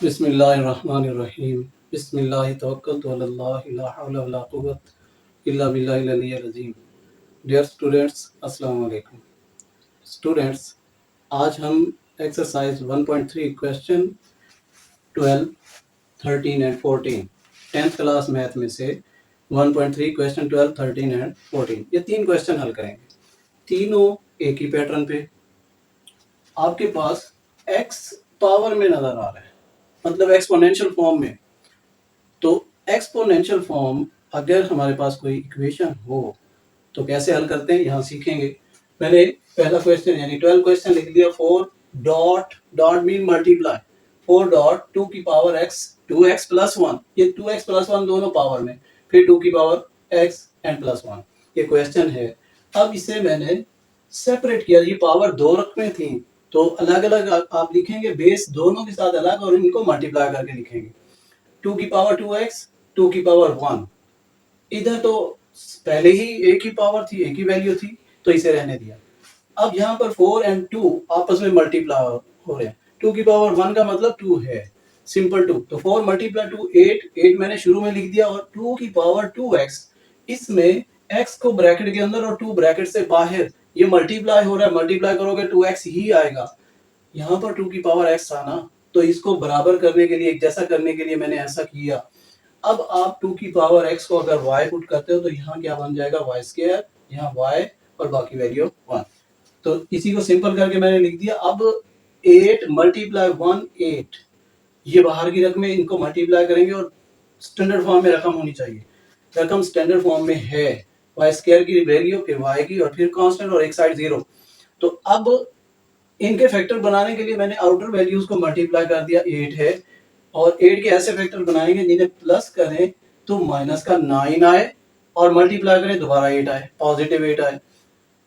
बिस्मिल्लाहिर्रहमानिर्रहीम। बिस्मिल्लाहि तवक्कलतु अलल्लाह ला हौला वला कुव्वता इल्ला बिल्लाहिल अलिय्यिल अज़ीम। डियर स्टूडेंट्स, अस्सलाम वालेकुम। स्टूडेंट्स, आज हम exercise 1.3 question 12, 13 and 14 10th class math में से 1.3 क्वेश्चन 12, 13 एंड 14 ये तीन क्वेश्चन हल करेंगे। तीनों एक ही पैटर्न पे आपके पास x पावर में नजर आ रहा है, मतलब एक्सपोनेंशियल फॉर्म में। तो एक्सपोनेंशियल फॉर्म अगर हमारे पास कोई इक्वेशन हो तो कैसे हल करते हैं यहाँ सीखेंगे। मैंने पहला क्वेश्चन यानी 12 क्वेश्चन लिख दिया। 4 dot dot mean multiply 4 dot 2 की पावर x 2x प्लस 1, ये 2x प्लस 1 दोनों पावर में, फिर 2 की पावर x एंड प्लस 1 ये क्वेश्चन है। अब इसे मैंने सेपरेट किया, ये पावर दो रकमें थी तो अलग अलग आप लिखेंगे, बेस दोनों के साथ अलग और इनको मल्टीप्लाई करके लिखेंगे। 2 की पावर 2x 2 की पावर 1, इधर तो पहले ही एक ही पावर थी, एक ही वैल्यू थी तो इसे रहने दिया। अब यहाँ पर 4 एंड 2 आपस में मल्टीप्लाई हो रहे हैं। 2 की पावर 1 का मतलब 2 है, सिंपल 2, तो 4 मल्टीप्लाई 2 8 मैंने शुरू में लिख दिया, और 2 की पावर 2x, इसमें x को ब्रैकेट के अंदर और 2 ब्रैकेट से बाहर, ये मल्टीप्लाई हो रहा है, मल्टीप्लाई करोगे 2x ही आएगा। यहाँ पर 2 की पावर x था ना, तो इसको बराबर करने के लिए, एक जैसा करने के लिए मैंने ऐसा किया। अब आप 2 की पावर x को अगर y पुट करते हो तो यहाँ क्या बन जाएगा, वाई स्क्वायर, यहाँ y और बाकी वैल्यू 1। तो इसी को सिंपल करके मैंने लिख दिया। अब 8 मल्टीप्लाई 1 8, ये बाहर की रकम है, इनको मल्टीप्लाई करेंगे और स्टैंडर्ड फॉर्म में रकम होनी चाहिए। रकम स्टैंडर्ड फॉर्म में है, वाई स्क्वायर की वैल्यू, फिर y की, और फिर कांस्टेंट, और एक साइड 0। तो अब इनके फैक्टर बनाने के लिए मैंने आउटर वैल्यूज को मल्टीप्लाई कर दिया। 8 है, और 8 के ऐसे फैक्टर बनाएंगे जिन्हें प्लस करें तो माइनस का 9 आए, और मल्टीप्लाई करें दोबारा 8 आए, पॉजिटिव 8 आए।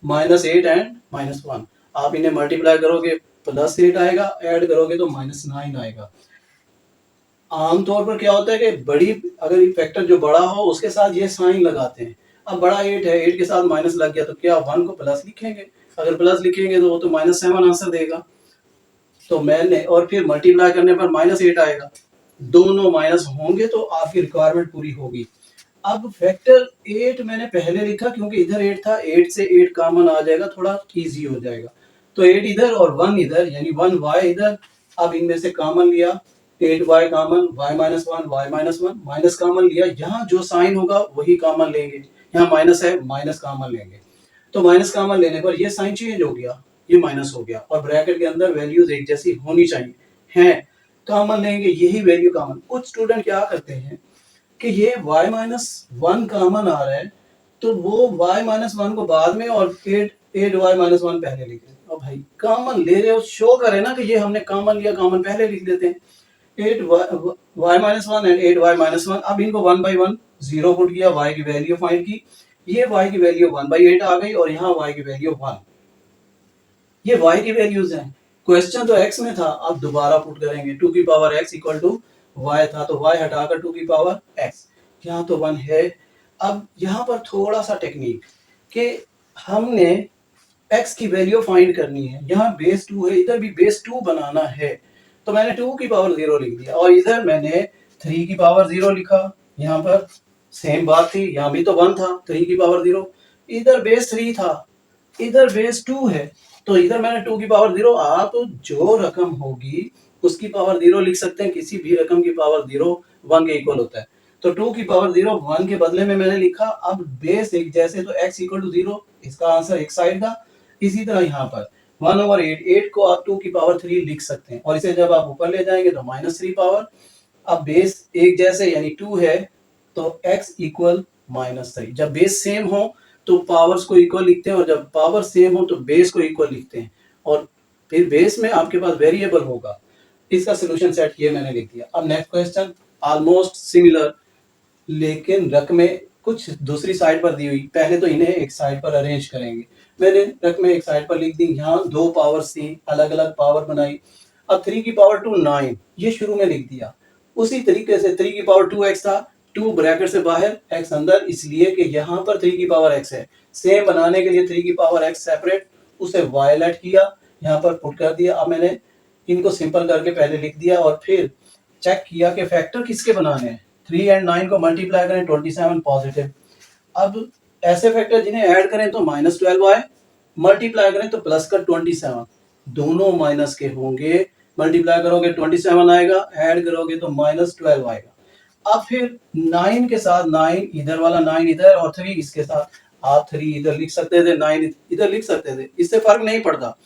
-8 एंड -1, आप इन्हें मल्टीप्लाई करोगे +8 आएगा, ऐड करोगे तो -9 आएगा। आमतौर पर क्या होता है कि बड़ी, अगर फैक्टर जो बड़ा हो उसके साथ ये साइन लगाते हैं। अब बड़ा 8 है, 8 के साथ माइनस लग गया तो क्या 1 को प्लस लिखेंगे, अगर प्लस लिखेंगे तो वो तो -7 आंसर देगा। तो मैंने, और फिर मल्टीप्लाई करने पर -8 आएगा, दोनों माइनस होंगे तो आपकी रिक्वायरमेंट पूरी होगी। अब फैक्टर 8 मैंने पहले लिखा क्योंकि इधर 8 था, 8 से 8 कॉमन आ जाएगा, थोड़ा इजी हो जाएगा। तो 8 इधर और 1 इधर, यानी 1y इधर। अब इनमें से कॉमन लिया, 8y common, y minus 1 y minus 1 minus common लिया, यहाँ जो साइन होगा वही कॉमन लेंगे, यहाँ माइनस है माइनस कॉमन लेंगे। तो माइनस कॉमन लेने पर ये साइन चेंज हो गया, ये माइनस हो गया, और ब्रैकेट के अंदर वैल्यूज एक जैसी होनी चाहिए हैं, कॉमन लेंगे, यही वैल्यू कॉमन। कुछ स्टूडेंट क्या करते हैं कि ये y माइनस 1 कॉमन आ रहा है तो वो y माइनस 1 को बाद में और 8y माइनस 1 पहले लिख रहे हैं। अब भाई कॉमन ले रहे हो, शो करे ना कि ये हमने कॉमन लिया, कॉमन पहले लिख देते हैं। 8y minus 1 and 8y minus 1, अब इनको 1 बाई 1 0 पुट किया, y की वैल्यू फाइंड की, ये y की वैल्यू 1/8 आ गई, और यहाँ y की वैल्यू 1। ये y की वैल्यूज हैं, क्वेश्चन तो x में था, अब दोबारा पुट करेंगे। 2 की power x equal to y था, तो y हटाकर 2 की पावर x, यहाँ तो 1 है। अब यहाँ पर थोड़ा सा टेक्निक कि हमने x की वैल्यू फाइंड करनी है, यहाँ बेस 2 है, इधर भी बेस 2 बनाना है, तो मैंने 2 की पावर 0 लिख दिया, और इधर मैंने 3 की पावर 0 लिखा। यहाँ पर सेम बात थी, यहाँ भी तो 1 था, 3 की पावर 0, इधर बेस 3 था, इधर बेस 2 है, तो इधर मैंने 2 की पावर 0। आप जो रकम होगी उसकी पावर 0 लिख सकते हैं, किसी भी रकम की पावर 0 1 के इक्वल होता है, तो 2 की पावर 0 1 के बदले में मैंने लिखा। अब बेस एक जैसे, तो x इक्वल टू 0, इसका आंसर एक साइड का। इसी तरह यहाँ पर 1/8, 8 को आप 2 की पावर 3 लिख सकते हैं, और इसे जब आप ऊपर ले जाएंगे तो -3 पावर। अब बेस एक जैसे यानी 2 है, तो x इक्वल -3। जब बेस सेम हो तो पावर्स को इक्वल लिखते हैं, और जब पावर सेम हो तो बेस को इक्वल लिखते हैं, और फिर बेस में आपके पास वेरिएबल होगा। इसका सोल्यूशन सेट ये मैंने लिख दिया। अब नेक्स्ट क्वेश्चन ऑलमोस्ट सिमिलर, लेकिन रकमें कुछ दूसरी साइड पर दी हुई। पहले तो इन्हें एक साइड पर अरेंज करेंगे। मैंने रकमें एक साइड पर लिख दी, यहाँ दो पावर्स थी, अलग अलग पावर बनाई। अब 3 की पावर 2 9, ये शुरू में लिख दिया। उसी तरीके से 3 की पावर 2x था, 2 ब्रैकेट से बाहर, x अंदर, इसलिए कि यहाँ पर 3 की पावर x है। सेम बनाने के लिए 3 की पावर x सेपरेट, उसे वायलेट किया, यहाँ पर पुट कर दिया। अब मैंने इनको सिंपल करके पहले लिख दिया, और फिर चेक किया कि फैक्टर किसके बनाने हैं, 3 एंड 9 को मल्टीप्लाई करें 27 पॉजिटिव। अब ऐसे फैक्टर जिन्हें ऐड करें तो -12 आए, मल्टीप्लाई करें तो प्लस का 27, दोनों माइनस के होंगे। मल्टीप्लाई करोगे 27 आएगा, ऐड करोगे तो -12 आएगा। अब फिर 9 के साथ 9 इधर वाला 9 इधर और 3 इसके साथ, आप 3 इधर लिख सकते थे, 9 इधर लिख सकते थे, इससे फर्क नहीं पड़ता,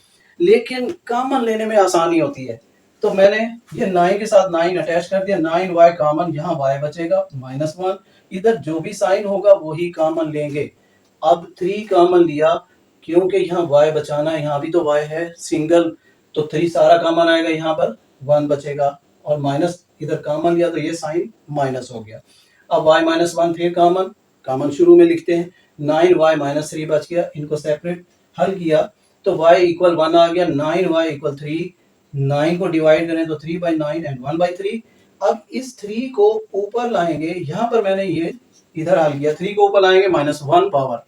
लेकिन कॉमन लेने में आसानी होती है। तो मैंने ये 9 के साथ 9 अटैच कर दिया, 9y कॉमन, यहाँ y बचेगा -1, इधर जो भी साइन होगा वही कॉमन लेंगे। अब 3 कॉमन लिया, क्योंकि यहाँ y बचाना है, यहाँ भी तो y है सिंगल, तो 3 सारा कॉमन आएगा, यहाँ पर 1 बचेगा, और माइनस इधर कॉमन लिया तो ये साइन माइनस हो गया। अब y -1 फिर कॉमन शुरू में लिखते हैं, 9y -3 बच गया, इनको सेपरेट हल किया तो y इक्वल 1 आ गया, 9y इक्वल 3, 9 को डिवाइड करें तो 3/9 एंड 1/3। अब इस 3 को ऊपर लाएंगे, यहाँ पर मैंने ये इधर हल किया, 3 को ऊपर लाएंगे -1 पावर,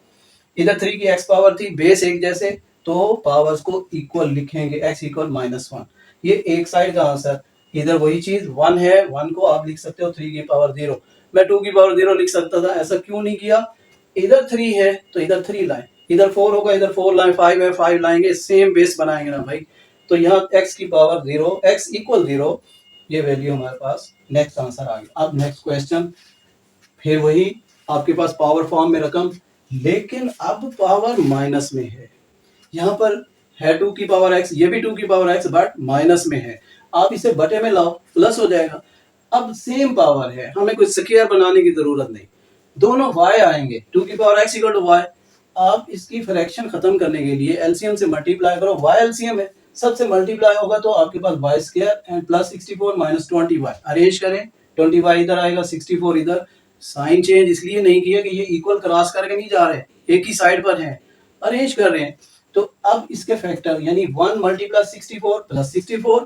इधर 3 की x पावर थी, बेस एक जैसे, तो पावर्स को इक्वल लिखेंगे, x इक्वल -1, ये एक साइड का आंसर। इधर वही चीज 1 है, 1 को आप लिख सकते हो 3 की पावर 0, मैं 2 की पावर 0 लिख सकता था, ऐसा क्यों नहीं किया, इधर 3 है तो इधर 3 लाए, इधर 4 होगा इधर 4 लाए, 5 है 5 लाएंगे, सेम बेस बनाएंगे ना भाई। तो यहाँ x की पावर 0, x इक्वल 0, ये वैल्यू हमारे पास नेक्स्ट आंसर आ गया। अब नेक्स्ट क्वेश्चन, फिर वही आपके पास पावर फॉर्म में रकम, लेकिन अब पावर माइनस में है, यहाँ पर है 2 की पावर x, ये भी 2 की पावर x, बट माइनस में है, आप इसे बटे में लाओ प्लस हो जाएगा। अब सेम पावर है, हमें कुछ स्क्वायर बनाने की जरूरत नहीं, दोनों y आएंगे, 2 की power x equal to y। आप इसकी फ्रैक्शन खत्म करने के लिए एलसीएम से मल्टीप्लाई करो, y एलसीएम है, सबसे मल्टीप्लाई होगा तो आपके पास y square and plus 64 minus 20y, arrange करें, 20y इधर आएगा, 64 इधर, साइन चेंज इसलिए नहीं किया कि ये इक्वल क्रॉस करके नहीं जा रहे, एक ही साइड पर है, अरेंज कर रहे हैं। तो अब इसके फैक्टर यानी 1 मल्टीप्लस 64 प्लस 64,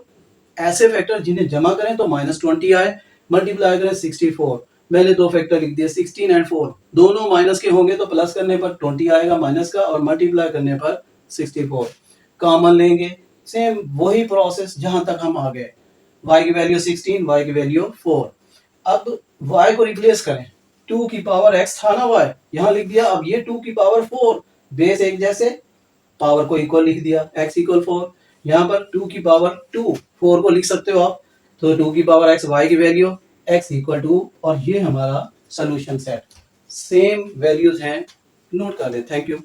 ऐसे फैक्टर जिन्हें जमा करें तो -20 आए, मल्टीप्लाई करें 64, मैंने दो फैक्टर लिख दिए 16 एंड 4, दोनों माइनस के होंगे तो प्लस करने पर 20 आएगा माइनस का, और मल्टीप्लाई करने पर 64, कॉमन लेंगे, सेम वही प्रोसेस जहां तक हम आ गए, y की वैल्यू 16, y की वैल्यू 4। अब y को रिप्लेस करें, 2 की पावर x था ना y, यहाँ लिख दिया, अब ये 2 की पावर 4, बेस एक जैसे, पावर को इक्वल लिख दिया, x इक्वल 4, यहाँ पर 2 की पावर 2, 4 को लिख सकते हो आप, तो 2 की पावर x, y की वैल्यू x इक्वल 2, और ये हमारा सोल्यूशन सेट, सेम वैल्यूज हैं, नोट कर ले। Thank you.